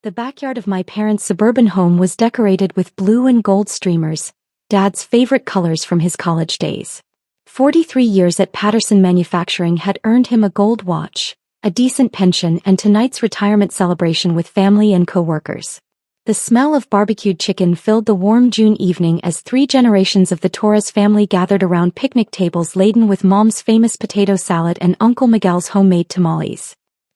The backyard of my parents' suburban home was decorated with blue and gold streamers, Dad's favorite colors from his college days. 43 years at Patterson Manufacturing had earned him a gold watch, a decent pension, and tonight's retirement celebration with family and co-workers. The smell of barbecued chicken filled the warm June evening as 3 generations of the Torres family gathered around picnic tables laden with Mom's famous potato salad and Uncle Miguel's homemade tamales.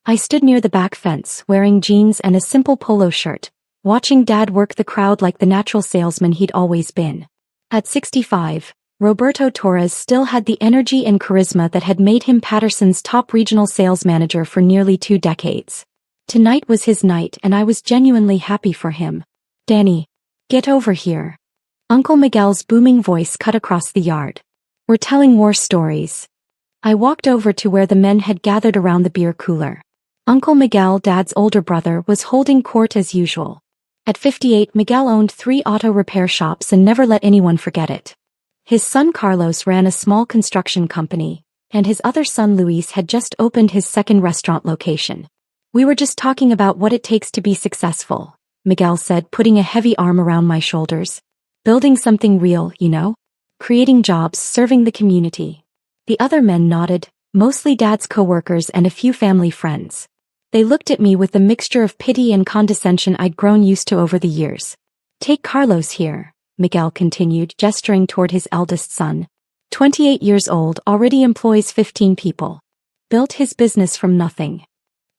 I stood near the back fence, wearing jeans and a simple polo shirt, watching Dad work the crowd like the natural salesman he'd always been. At 65, Roberto Torres still had the energy and charisma that had made him Patterson's top regional sales manager for nearly 2 decades. Tonight was his night and I was genuinely happy for him. "Danny, get over here." Uncle Miguel's booming voice cut across the yard. "We're telling war stories." I walked over to where the men had gathered around the beer cooler. Uncle Miguel, Dad's older brother, was holding court as usual. At 58, Miguel owned 3 auto repair shops and never let anyone forget it. His son Carlos ran a small construction company, and his other son Luis had just opened his second restaurant location. "We were just talking about what it takes to be successful," Miguel said, putting a heavy arm around my shoulders. "Building something real, you know? Creating jobs, serving the community." The other men nodded, mostly Dad's co-workers and a few family friends. They looked at me with the mixture of pity and condescension I'd grown used to over the years. "Take Carlos here," Miguel continued, gesturing toward his eldest son. 28 years old, already employs 15 people. Built his business from nothing.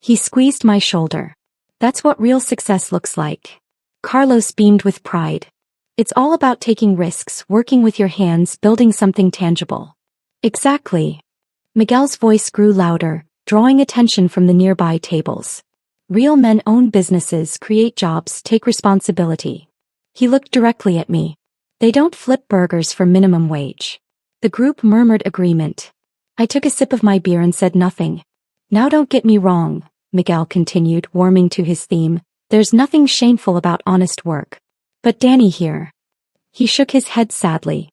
He squeezed my shoulder. "That's what real success looks like." Carlos beamed with pride. "It's all about taking risks, working with your hands, building something tangible." "Exactly." Miguel's voice grew louder, drawing attention from the nearby tables. "Real men own businesses, create jobs, take responsibility." He looked directly at me. "They don't flip burgers for minimum wage." The group murmured agreement. I took a sip of my beer and said nothing. "Now don't get me wrong," Miguel continued, warming to his theme. "There's nothing shameful about honest work. But Danny here." He shook his head sadly.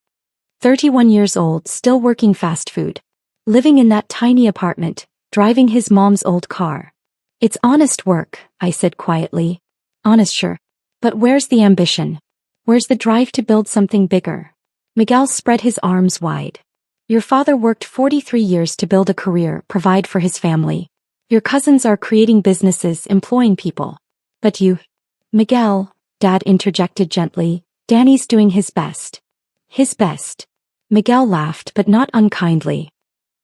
31 years old, still working fast food. Living in that tiny apartment, driving his mom's old car. "It's honest work," I said quietly. "Honest, sure. But where's the ambition? Where's the drive to build something bigger?" Miguel spread his arms wide. "Your father worked 43 years to build a career, provide for his family. Your cousins are creating businesses, employing people. But you..." "Miguel," Dad interjected gently, "Danny's doing his best." "His best?" Miguel laughed, but not unkindly.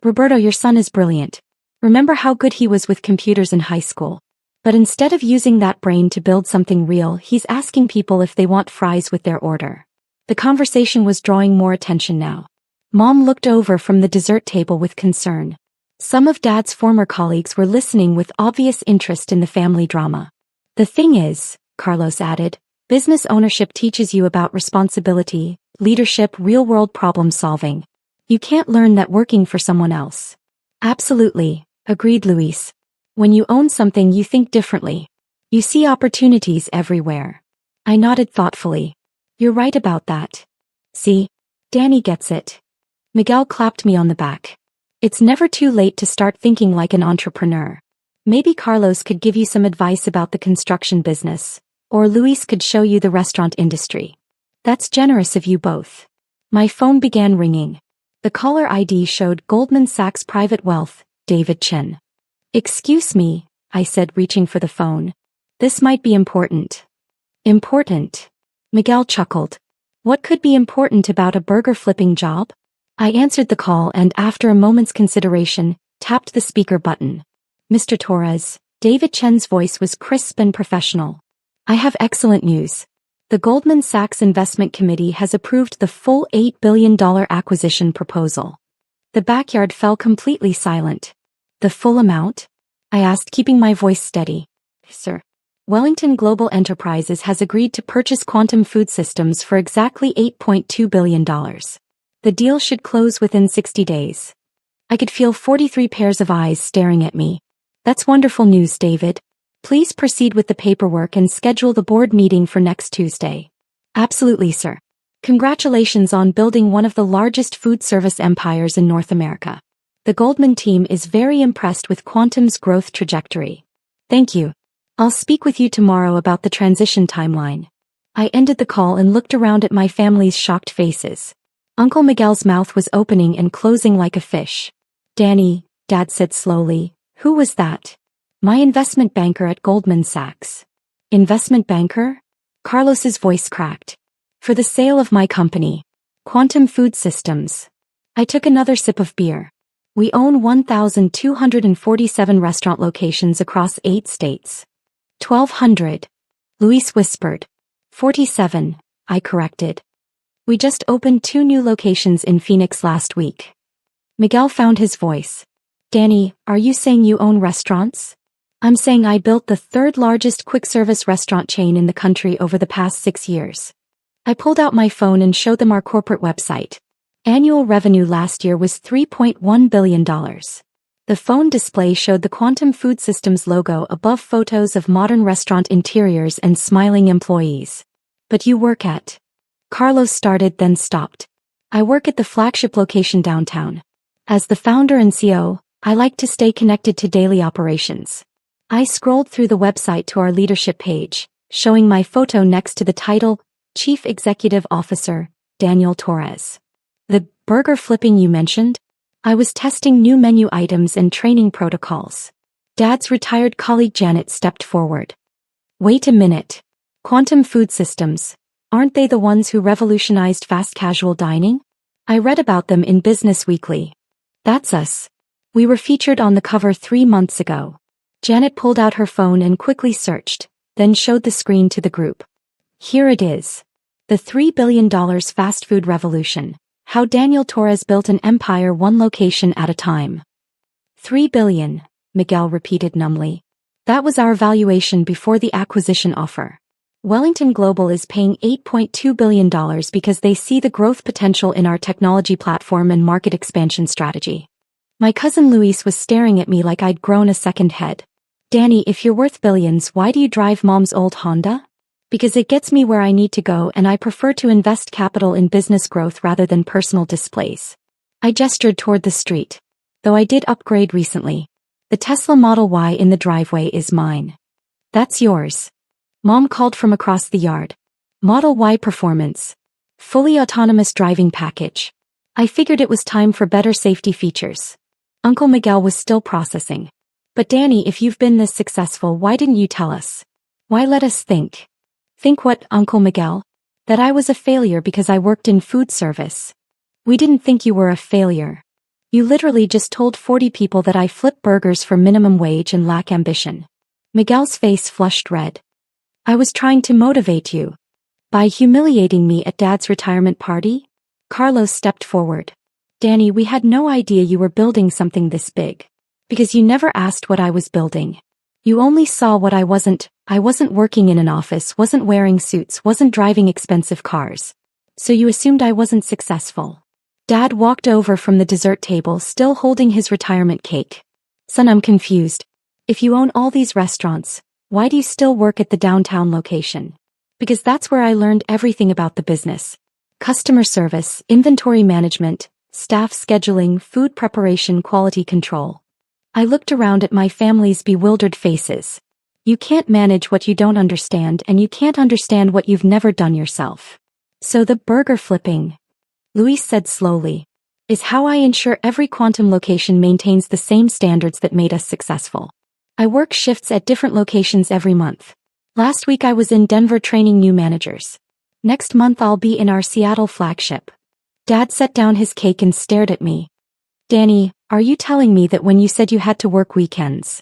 "Roberto, your son is brilliant. Remember how good he was with computers in high school? But instead of using that brain to build something real, he's asking people if they want fries with their order." The conversation was drawing more attention now. Mom looked over from the dessert table with concern. Some of Dad's former colleagues were listening with obvious interest in the family drama. "The thing is," Carlos added, "business ownership teaches you about responsibility, leadership, real-world problem-solving. You can't learn that working for someone else." "Absolutely," agreed Luis. "When you own something, you think differently. You see opportunities everywhere." I nodded thoughtfully. "You're right about that. See? Danny gets it." Miguel clapped me on the back. "It's never too late to start thinking like an entrepreneur. Maybe Carlos could give you some advice about the construction business, or Luis could show you the restaurant industry." "That's generous of you both." My phone began ringing. The caller ID showed Goldman Sachs Private Wealth, David Chen. "Excuse me," I said, reaching for the phone. "This might be important." "Important?" Miguel chuckled. "What could be important about a burger flipping job?" I answered the call and, after a moment's consideration, tapped the speaker button. "Mr. Torres," David Chen's voice was crisp and professional. "I have excellent news. The Goldman Sachs Investment Committee has approved the full $8 billion acquisition proposal." The backyard fell completely silent. "The full amount?" I asked, keeping my voice steady. "Sir. Wellington Global Enterprises has agreed to purchase Quantum Food Systems for exactly $8.2 billion. The deal should close within 60 days. I could feel 43 pairs of eyes staring at me. "That's wonderful news, David. Please proceed with the paperwork and schedule the board meeting for next Tuesday." "Absolutely, sir. Congratulations on building one of the largest food service empires in North America. The Goldman team is very impressed with Quantum's growth trajectory." "Thank you. I'll speak with you tomorrow about the transition timeline. I ended the call and looked around at my family's shocked faces. Uncle Miguel's mouth was opening and closing like a fish. Danny, Dad said slowly, who was that? My investment banker at Goldman Sachs. Investment banker? Carlos's voice cracked. For the sale of my company. Quantum Food Systems. I took another sip of beer. We own 1,247 restaurant locations across 8 states. 1,200. Luis whispered. 47, I corrected. We just opened 2 new locations in Phoenix last week. Miguel found his voice. Danny, are you saying you own restaurants? I'm saying I built the 3rd largest quick-service restaurant chain in the country over the past 6 years. I pulled out my phone and showed them our corporate website. Annual revenue last year was $3.1 billion. The phone display showed the Quantum Food Systems logo above photos of modern restaurant interiors and smiling employees. But you work at... Carlos started then stopped. I work at the flagship location downtown. As the founder and CEO, I like to stay connected to daily operations. I scrolled through the website to our leadership page, showing my photo next to the title, Chief Executive Officer, Daniel Torres. The burger flipping you mentioned? I was testing new menu items and training protocols. Dad's retired colleague Janet stepped forward. Wait a minute. Quantum Food Systems, aren't they the ones who revolutionized fast casual dining? I read about them in Business Weekly. That's us. We were featured on the cover 3 months ago. Janet pulled out her phone and quickly searched, then showed the screen to the group. Here it is. The $3 billion fast food revolution. How Daniel Torres built an empire 1 location at a time. $3 billion, Miguel repeated numbly. That was our valuation before the acquisition offer. Wellington Global is paying $8.2 billion because they see the growth potential in our technology platform and market expansion strategy. My cousin Luis was staring at me like I'd grown a second head. Danny, if you're worth billions, why do you drive Mom's old Honda? Because it gets me where I need to go and I prefer to invest capital in business growth rather than personal displays. I gestured toward the street. Though I did upgrade recently. The Tesla Model Y in the driveway is mine. That's yours. Mom called from across the yard. Model Y Performance. Fully autonomous driving package. I figured it was time for better safety features. Uncle Miguel was still processing. But Danny, if you've been this successful, why didn't you tell us? Why let us think? Think what, Uncle Miguel? That I was a failure because I worked in food service. We didn't think you were a failure. You literally just told 40 people that I flip burgers for minimum wage and lack ambition. Miguel's face flushed red. I was trying to motivate you. By humiliating me at Dad's retirement party? Carlos stepped forward. Danny, we had no idea you were building something this big. Because you never asked what I was building. You only saw what I wasn't working in an office, wasn't wearing suits, wasn't driving expensive cars. So you assumed I wasn't successful. Dad walked over from the dessert table still holding his retirement cake. Son, I'm confused. If you own all these restaurants, why do you still work at the downtown location? Because that's where I learned everything about the business. Customer service, inventory management, staff scheduling, food preparation, quality control. I looked around at my family's bewildered faces. You can't manage what you don't understand and you can't understand what you've never done yourself. So the burger flipping, Luis said slowly, is how I ensure every quantum location maintains the same standards that made us successful. I work shifts at different locations every month. Last week I was in Denver training new managers. Next month I'll be in our Seattle flagship. Dad set down his cake and stared at me. Danny, are you telling me that when you said you had to work weekends,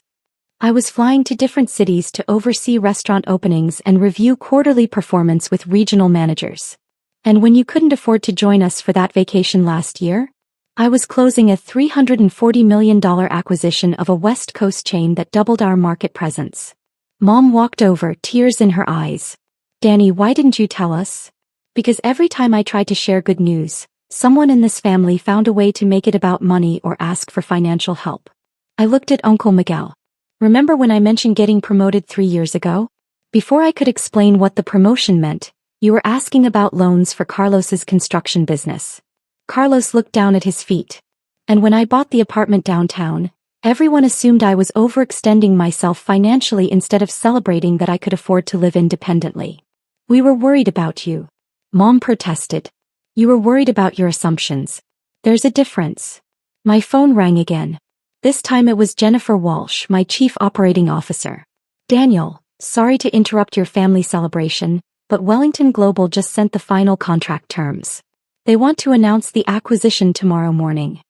I was flying to different cities to oversee restaurant openings and review quarterly performance with regional managers? And when you couldn't afford to join us for that vacation last year, I was closing a $340 million acquisition of a West Coast chain that doubled our market presence. Mom walked over, tears in her eyes. Danny, why didn't you tell us? Because every time I tried to share good news, someone in this family found a way to make it about money or ask for financial help. I looked at Uncle Miguel. Remember when I mentioned getting promoted 3 years ago? Before I could explain what the promotion meant, you were asking about loans for Carlos's construction business. Carlos looked down at his feet. And when I bought the apartment downtown, Everyone assumed I was overextending myself financially instead of celebrating that I could afford to live independently. We were worried about you. Mom protested. You were worried about your assumptions. There's a difference. My phone rang again. This time it was Jennifer Walsh, my chief operating officer. Daniel, sorry to interrupt your family celebration, but Wellington Global just sent the final contract terms. They want to announce the acquisition tomorrow morning.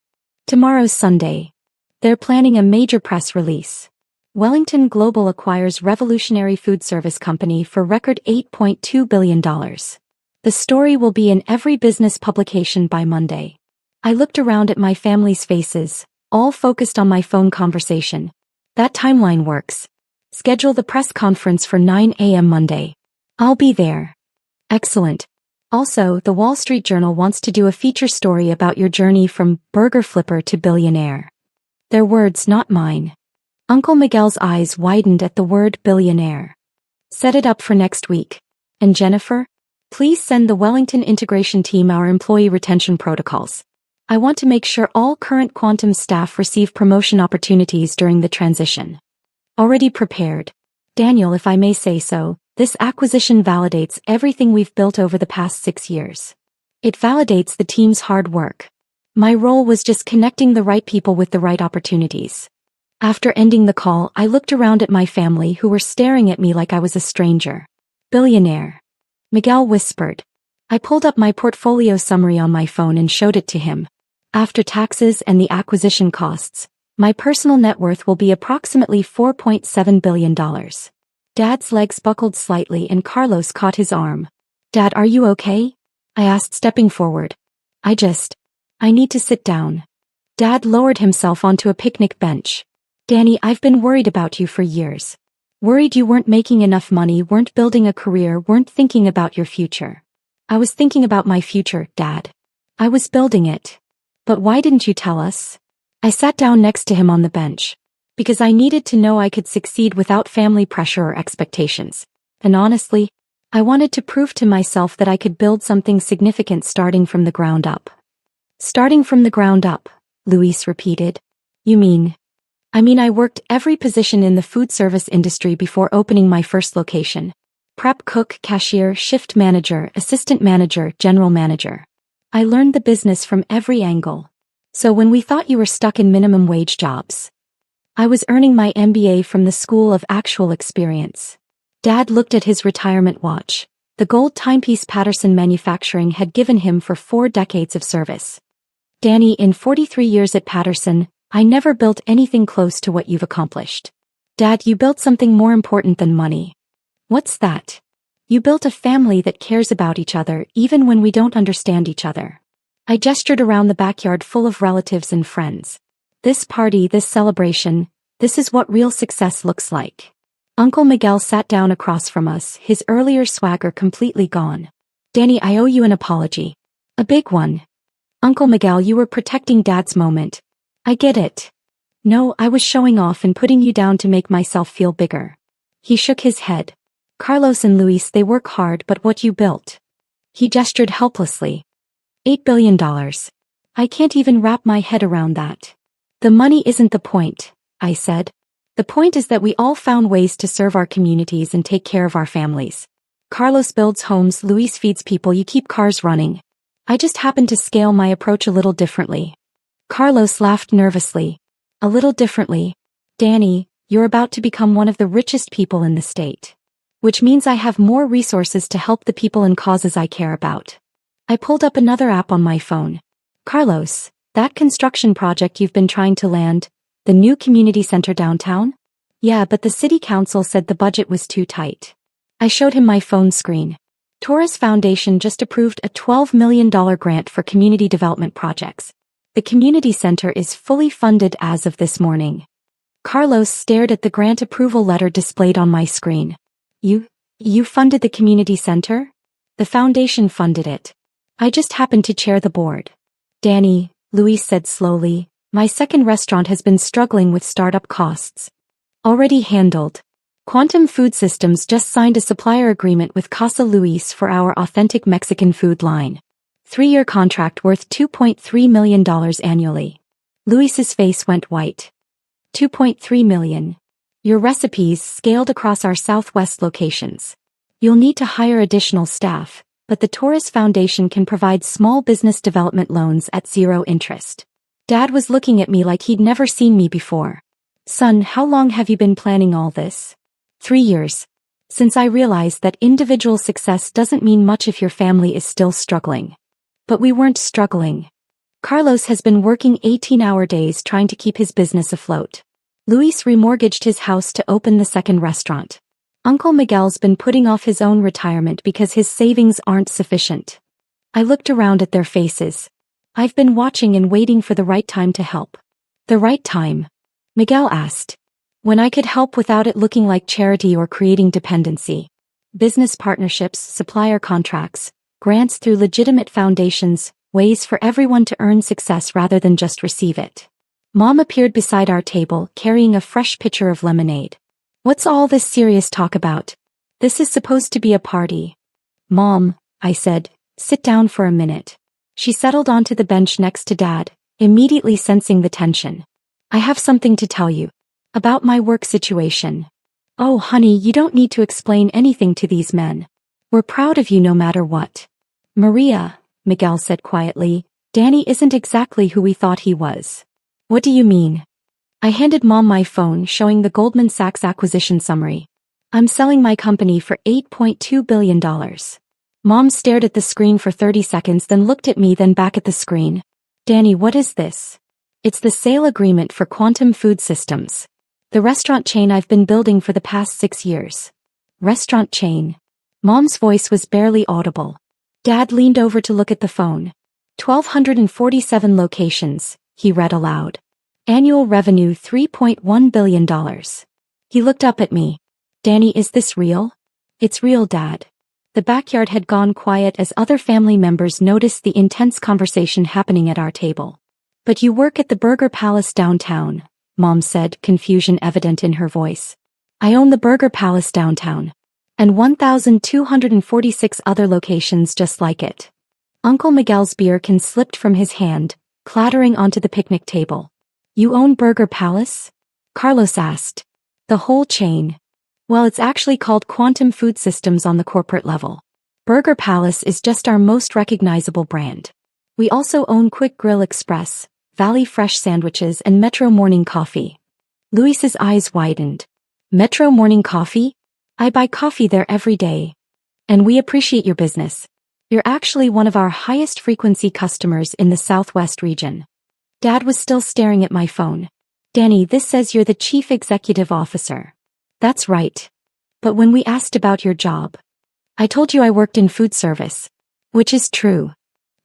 Tomorrow's Sunday. They're planning a major press release. Wellington Global acquires Revolutionary Food Service Company for record $8.2 billion. The story will be in every business publication by Monday. I looked around at my family's faces, all focused on my phone conversation. That timeline works. Schedule the press conference for 9 a.m. Monday. I'll be there. Excellent. Also, the Wall Street Journal wants to do a feature story about your journey from burger flipper to billionaire. Their words, not mine. Uncle Miguel's eyes widened at the word billionaire. Set it up for next week. And Jennifer? Please send the Wellington integration team our employee retention protocols. I want to make sure all current Quantum staff receive promotion opportunities during the transition. Already prepared. Daniel, if I may say so, this acquisition validates everything we've built over the past 6 years. It validates the team's hard work. My role was just connecting the right people with the right opportunities. After ending the call, I looked around at my family who were staring at me like I was a stranger. Billionaire. Miguel whispered. I pulled up my portfolio summary on my phone and showed it to him. After taxes and the acquisition costs, my personal net worth will be approximately $4.7 billion. Dad's legs buckled slightly and Carlos caught his arm. Dad, are you okay? I asked, stepping forward. I need to sit down. Dad lowered himself onto a picnic bench. Danny, I've been worried about you for years. Worried you weren't making enough money, weren't building a career, weren't thinking about your future. I was thinking about my future, Dad. I was building it. But why didn't you tell us? I sat down next to him on the bench. Because I needed to know I could succeed without family pressure or expectations. And honestly, I wanted to prove to myself that I could build something significant starting from the ground up. Starting from the ground up, Luis repeated. You mean? I worked every position in the food service industry before opening my first location. Prep cook, cashier, shift manager, assistant manager, general manager. I learned the business from every angle. So when we thought you were stuck in minimum wage jobs, I was earning my MBA from the School of Actual Experience. Dad looked at his retirement watch. The gold timepiece Patterson Manufacturing had given him for 4 decades of service. Danny, in 43 years at Patterson, I never built anything close to what you've accomplished. Dad, you built something more important than money. What's that? You built a family that cares about each other even when we don't understand each other. I gestured around the backyard full of relatives and friends. This party, this celebration, this is what real success looks like. Uncle Miguel sat down across from us, his earlier swagger completely gone. Danny, I owe you an apology. A big one. Uncle Miguel, you were protecting Dad's moment. I get it. No, I was showing off and putting you down to make myself feel bigger. He shook his head. Carlos and Luis, they work hard, but what you built. He gestured helplessly. $8 billion. I can't even wrap my head around that. The money isn't the point, I said. The point is that we all found ways to serve our communities and take care of our families. Carlos builds homes, Luis feeds people, you keep cars running. I just happened to scale my approach a little differently. Carlos laughed nervously. A little differently. Danny, you're about to become one of the richest people in the state. Which means I have more resources to help the people and causes I care about. I pulled up another app on my phone. Carlos, that construction project you've been trying to land, the new community center downtown? Yeah, but the city council said the budget was too tight. I showed him my phone screen. Torres Foundation just approved a $12 million grant for community development projects. The community center is fully funded as of this morning. Carlos stared at the grant approval letter displayed on my screen. You funded the community center? The foundation funded it. I just happened to chair the board. Danny, Luis said slowly, my second restaurant has been struggling with startup costs. Already handled. Quantum Food Systems just signed a supplier agreement with Casa Luis for our authentic Mexican food line. 3-year contract worth $2.3 million annually. Luis's face went white. 2.3 million. Your recipes scaled across our Southwest locations. You'll need to hire additional staff, but the Taurus Foundation can provide small business development loans at zero interest. Dad was looking at me like he'd never seen me before. Son, how long have you been planning all this? 3 years. Since I realized that individual success doesn't mean much if your family is still struggling. But we weren't struggling. Carlos has been working 18-hour days trying to keep his business afloat. Luis remortgaged his house to open the second restaurant. Uncle Miguel's been putting off his own retirement because his savings aren't sufficient. I looked around at their faces. I've been watching and waiting for the right time to help. The right time? Miguel asked. When I could help without it looking like charity or creating dependency. Business partnerships, supplier contracts, grants through legitimate foundations, ways for everyone to earn success rather than just receive it. Mom appeared beside our table, carrying a fresh pitcher of lemonade. What's all this serious talk about? This is supposed to be a party. Mom, I said, sit down for a minute. She settled onto the bench next to Dad, immediately sensing the tension. I have something to tell you. About my work situation. Oh, honey, you don't need to explain anything to these men. We're proud of you no matter what. Maria, Miguel said quietly, Danny isn't exactly who we thought he was. What do you mean? I handed Mom my phone showing the Goldman Sachs acquisition summary. I'm selling my company for $8.2 billion. Mom stared at the screen for 30 seconds, then looked at me, then back at the screen. Danny, what is this? It's the sale agreement for Quantum Food Systems. The restaurant chain I've been building for the past 6 years. Restaurant chain. Mom's voice was barely audible. Dad leaned over to look at the phone. 1,247 locations, he read aloud. Annual revenue $3.1 billion. He looked up at me. Danny, is this real? It's real, Dad. The backyard had gone quiet as other family members noticed the intense conversation happening at our table. But you work at the Burger Palace downtown, Mom said, confusion evident in her voice. I own the Burger Palace downtown. And 1,246 other locations just like it. Uncle Miguel's beer can slipped from his hand, clattering onto the picnic table. You own Burger Palace? Carlos asked. The whole chain. Well, it's actually called Quantum Food Systems on the corporate level. Burger Palace is just our most recognizable brand. We also own Quick Grill Express, Valley Fresh Sandwiches, and Metro Morning Coffee. Luis's eyes widened. Metro Morning Coffee? I buy coffee there every day. And we appreciate your business. You're actually one of our highest frequency customers in the Southwest region. Dad was still staring at my phone. Danny, this says you're the Chief Executive Officer. That's right. But when we asked about your job, I told you I worked in food service. Which is true.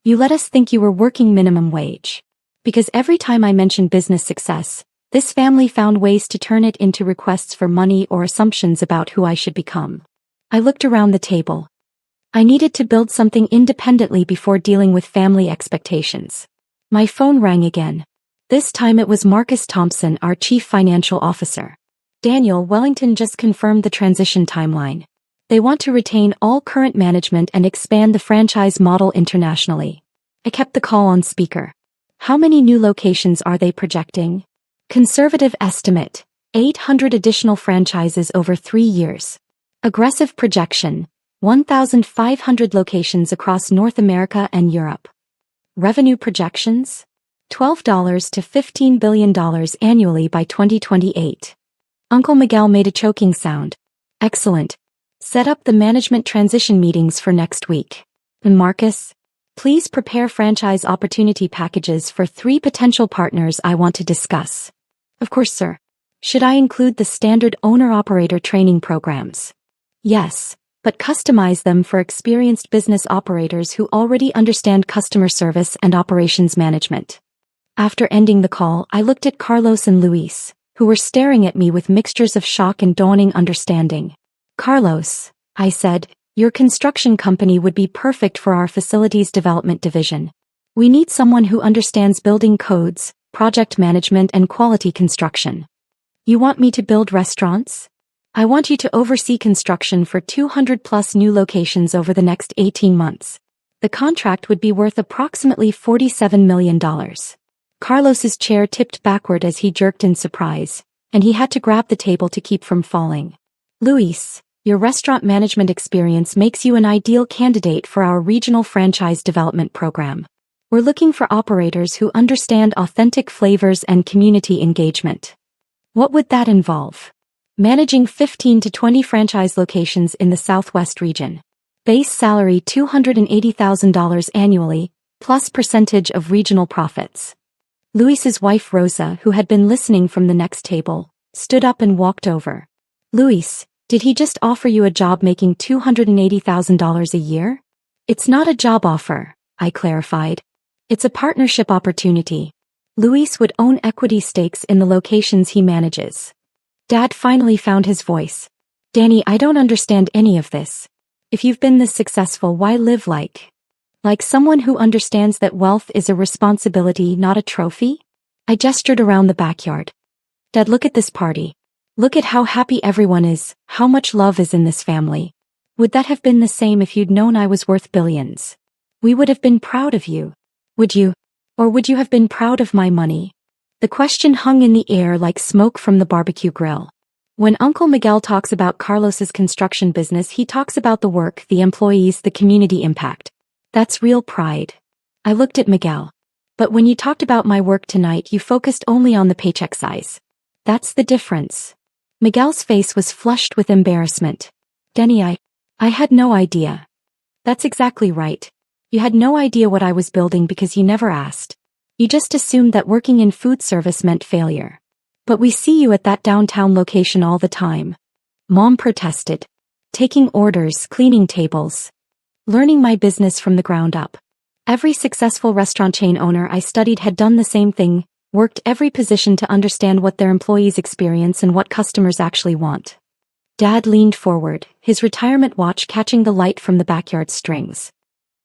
You let us think you were working minimum wage. Because every time I mentioned business success, this family found ways to turn it into requests for money or assumptions about who I should become. I looked around the table. I needed to build something independently before dealing with family expectations. My phone rang again. This time it was Marcus Thompson, our Chief Financial Officer. Daniel, Wellington just confirmed the transition timeline. They want to retain all current management and expand the franchise model internationally. I kept the call on speaker. How many new locations are they projecting? Conservative estimate, 800 additional franchises over 3 years. Aggressive projection, 1,500 locations across North America and Europe. Revenue projections? $12 to $15 billion annually by 2028. Uncle Miguel made a choking sound. Excellent. Set up the management transition meetings for next week. And Marcus? Please prepare franchise opportunity packages for 3 potential partners I want to discuss. Of course, sir. Should I include the standard owner-operator training programs? Yes, but customize them for experienced business operators who already understand customer service and operations management. After ending the call, I looked at Carlos and Luis, who were staring at me with mixtures of shock and dawning understanding. Carlos, I said, your construction company would be perfect for our facilities development division. We need someone who understands building codes, project management, and quality construction. You want me to build restaurants? I want you to oversee construction for 200+ new locations over the next 18 months. The contract would be worth approximately $47 million. Carlos's chair tipped backward as he jerked in surprise, and he had to grab the table to keep from falling. Luis, your restaurant management experience makes you an ideal candidate for our regional franchise development program. We're looking for operators who understand authentic flavors and community engagement. What would that involve? Managing 15 to 20 franchise locations in the Southwest region. Base salary $280,000 annually, plus percentage of regional profits. Luis's wife Rosa, who had been listening from the next table, stood up and walked over. Luis, did he just offer you a job making $280,000 a year? It's not a job offer, I clarified. It's a partnership opportunity. Luis would own equity stakes in the locations he manages. Dad finally found his voice. Danny, I don't understand any of this. If you've been this successful, why live like someone who understands that wealth is a responsibility, not a trophy? I gestured around the backyard. Dad, look at this party. Look at how happy everyone is, how much love is in this family. Would that have been the same if you'd known I was worth billions? We would have been proud of you. Would you? Or would you have been proud of my money? The question hung in the air like smoke from the barbecue grill. When Uncle Miguel talks about Carlos's construction business, he talks about the work, the employees, the community impact. That's real pride. I looked at Miguel. But when you talked about my work tonight, you focused only on the paycheck size. That's the difference. Miguel's face was flushed with embarrassment. Denny, I had no idea. That's exactly right. You had no idea what I was building because you never asked. You just assumed that working in food service meant failure. But we see you at that downtown location all the time. Mom protested. Taking orders, cleaning tables. Learning my business from the ground up. Every successful restaurant chain owner I studied had done the same thing, worked every position to understand what their employees experience and what customers actually want. Dad leaned forward, his retirement watch catching the light from the backyard strings.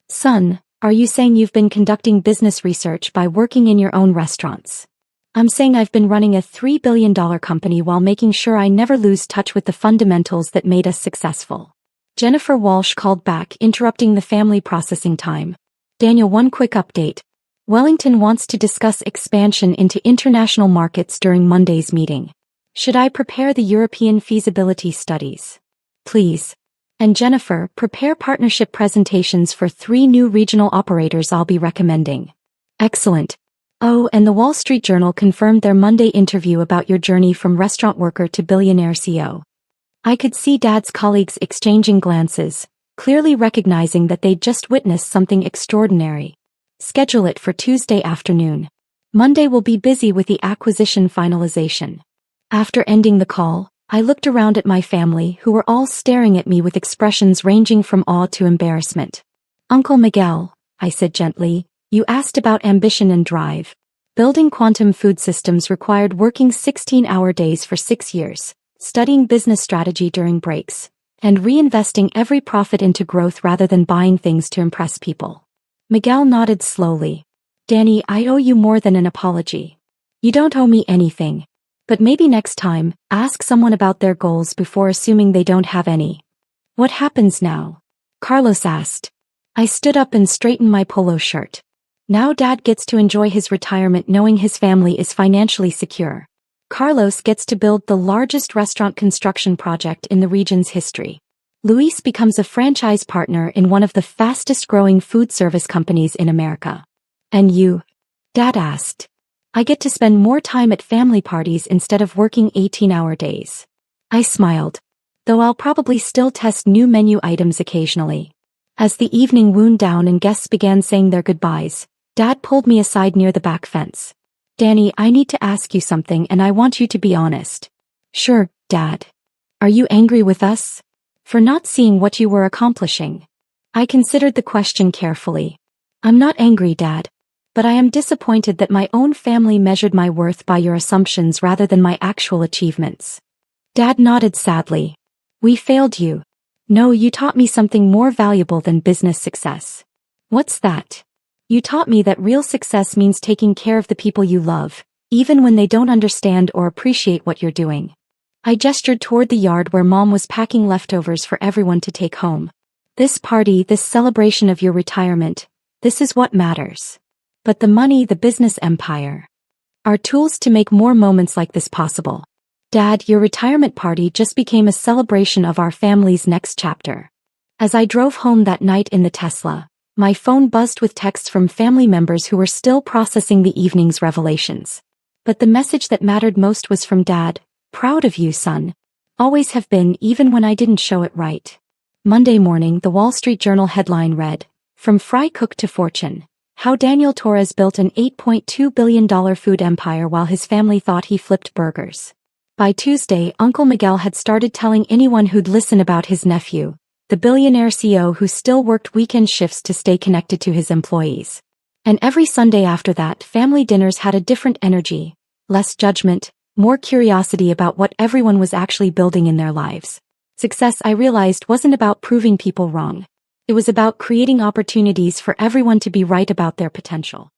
Son, are you saying you've been conducting business research by working in your own restaurants? I'm saying I've been running a $3 billion company while making sure I never lose touch with the fundamentals that made us successful. Jennifer Walsh called back, interrupting the family processing time. Daniel, one quick update. Wellington wants to discuss expansion into international markets during Monday's meeting. Should I prepare the European feasibility studies? Please. And Jennifer, prepare partnership presentations for 3 new regional operators I'll be recommending. Excellent. Oh, and the Wall Street Journal confirmed their Monday interview about your journey from restaurant worker to billionaire CEO. I could see Dad's colleagues exchanging glances, clearly recognizing that they'd just witnessed something extraordinary. Schedule it for Tuesday afternoon. Monday will be busy with the acquisition finalization. After ending the call, I looked around at my family, who were all staring at me with expressions ranging from awe to embarrassment. Uncle Miguel, I said gently, you asked about ambition and drive. Building quantum food systems required working 16-hour days for 6 years. Studying business strategy during breaks, and reinvesting every profit into growth rather than buying things to impress people. Miguel nodded slowly. Danny, I owe you more than an apology. You don't owe me anything. But maybe next time, ask someone about their goals before assuming they don't have any. What happens now? Carlos asked. I stood up and straightened my polo shirt. Now Dad gets to enjoy his retirement knowing his family is financially secure. Carlos gets to build the largest restaurant construction project in the region's history. Luis becomes a franchise partner in one of the fastest-growing food service companies in America. And you? Dad asked. I get to spend more time at family parties instead of working 18-hour days. I smiled. Though I'll probably still test new menu items occasionally. As the evening wound down and guests began saying their goodbyes, Dad pulled me aside near the back fence. Danny, I need to ask you something and I want you to be honest. Sure, Dad. Are you angry with us? For not seeing what you were accomplishing? I considered the question carefully. I'm not angry, Dad. But I am disappointed that my own family measured my worth by your assumptions rather than my actual achievements. Dad nodded sadly. We failed you. No, you taught me something more valuable than business success. What's that? You taught me that real success means taking care of the people you love, even when they don't understand or appreciate what you're doing. I gestured toward the yard where Mom was packing leftovers for everyone to take home. This party, this celebration of your retirement, this is what matters. But the money, the business empire. are tools to make more moments like this possible. Dad, your retirement party just became a celebration of our family's next chapter. As I drove home that night in the Tesla, my phone buzzed with texts from family members who were still processing the evening's revelations. But the message that mattered most was from Dad. Proud of you, son. Always have been, even when I didn't show it right. Monday morning, the Wall Street Journal headline read, From fry cook to fortune. How Daniel Torres built an $8.2 billion food empire while his family thought he flipped burgers. By Tuesday, Uncle Miguel had started telling anyone who'd listen about his nephew, the billionaire CEO who still worked weekend shifts to stay connected to his employees. And every Sunday after that, family dinners had a different energy, less judgment, more curiosity about what everyone was actually building in their lives. Success, I realized, wasn't about proving people wrong. It was about creating opportunities for everyone to be right about their potential.